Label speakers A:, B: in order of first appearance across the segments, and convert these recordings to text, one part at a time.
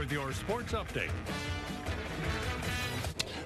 A: with your sports update.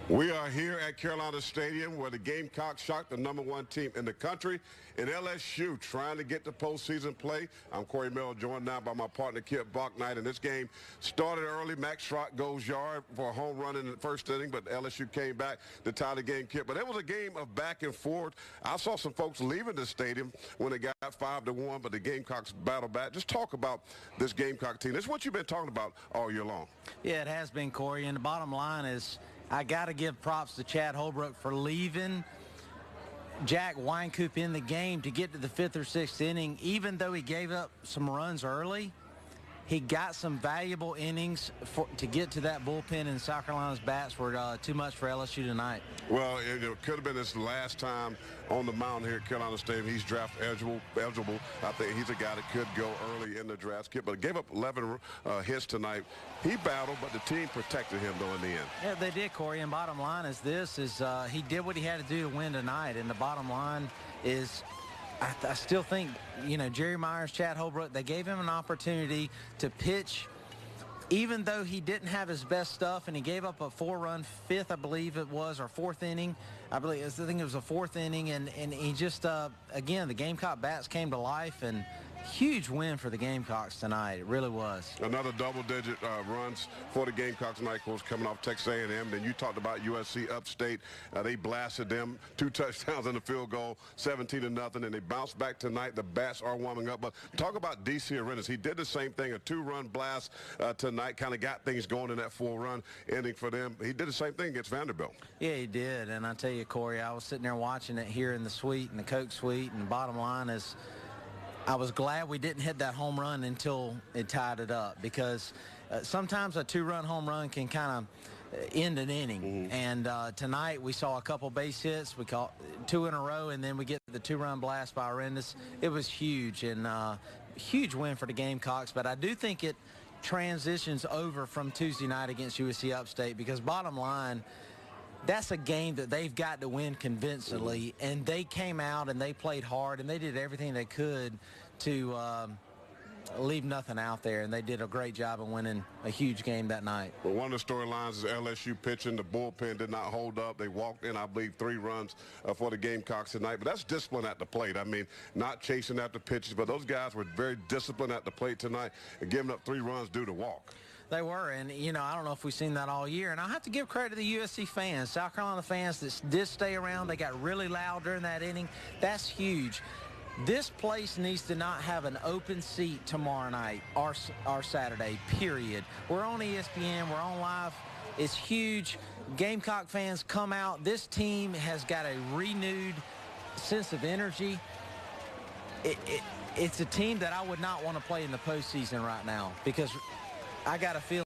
B: We are here at Carolina Stadium where the Gamecocks shocked the #1 team in the country in LSU, trying to get to postseason play. I'm Corey Miller, joined now by my partner Kip Bouknight, and this game started early. Max Schrock goes yard for a home run in the first inning, but LSU came back to tie the game, Kip. But it was a game of back and forth. I saw some folks leaving the stadium when it got 5-1, but the Gamecocks battled back. Just talk about this Gamecock team. This is what you've been talking about all year long.
C: Yeah, it has been, Corey, and the bottom line is I got to give props to Chad Holbrook for leaving Jack Wynkoop in the game to get to the 5th or 6th inning. Even though he gave up some runs early, he got some valuable innings to get to that bullpen, and South Carolina's bats were too much for LSU tonight.
B: Well, it could have been his last time on the mound here at Carolina Stadium. He's draft eligible. I think he's a guy that could go early in the draft, Skip, but gave up 11 hits tonight. He battled, but the team protected him, though, in the end.
C: Yeah, they did, Corey, and bottom line is this, he did what he had to do to win tonight, and the bottom line is I still think, Jerry Myers, Chad Holbrook, they gave him an opportunity to pitch, even though he didn't have his best stuff, and he gave up a 4-run fifth, I believe it was, or 4th inning. I think it was a 4th inning, and he just, again, the Gamecock bats came to life, and huge win for the Gamecocks tonight. It really was.
B: Another double-digit runs for the Gamecocks tonight, of course, coming off Texas A&M. Then you talked about USC upstate. They blasted them, 2 touchdowns and a field goal, 17-0, and they bounced back tonight. The bats are warming up. But talk about D.C. Arenas. He did the same thing, a 2-run blast tonight, kind of got things going in that 4-run inning for them. He did the same thing against Vanderbilt.
C: Yeah, he did. And I tell you, Corey, I was sitting there watching it here in the suite, in the Coke suite, and the bottom line is I was glad we didn't hit that home run until it tied it up, because sometimes a 2-run home run can kind of end an inning. And tonight we saw a couple base hits. We caught 2 in a row, and then we get the 2-run blast by Arendis. It was huge, and huge win for the Gamecocks. But I do think it transitions over from Tuesday night against USC Upstate, because bottom line, that's a game that they've got to win convincingly, and they came out and they played hard and they did everything they could to leave nothing out there, and they did a great job of winning a huge game that night.
B: Well, one of the storylines is LSU pitching. The bullpen did not hold up. They walked in, I believe, 3 runs for the Gamecocks tonight. But that's discipline at the plate. I mean, not chasing after pitches, but those guys were very disciplined at the plate tonight and giving up 3 runs due to walk.
C: They were, and, I don't know if we've seen that all year. And I have to give credit to the USC fans, South Carolina fans that did stay around. They got really loud during that inning. That's huge. This place needs to not have an open seat tomorrow night or Saturday, period. We're on ESPN. We're on live. It's huge. Gamecock fans, come out. This team has got a renewed sense of energy. It's a team that I would not want to play in the postseason right now, because I got a feeling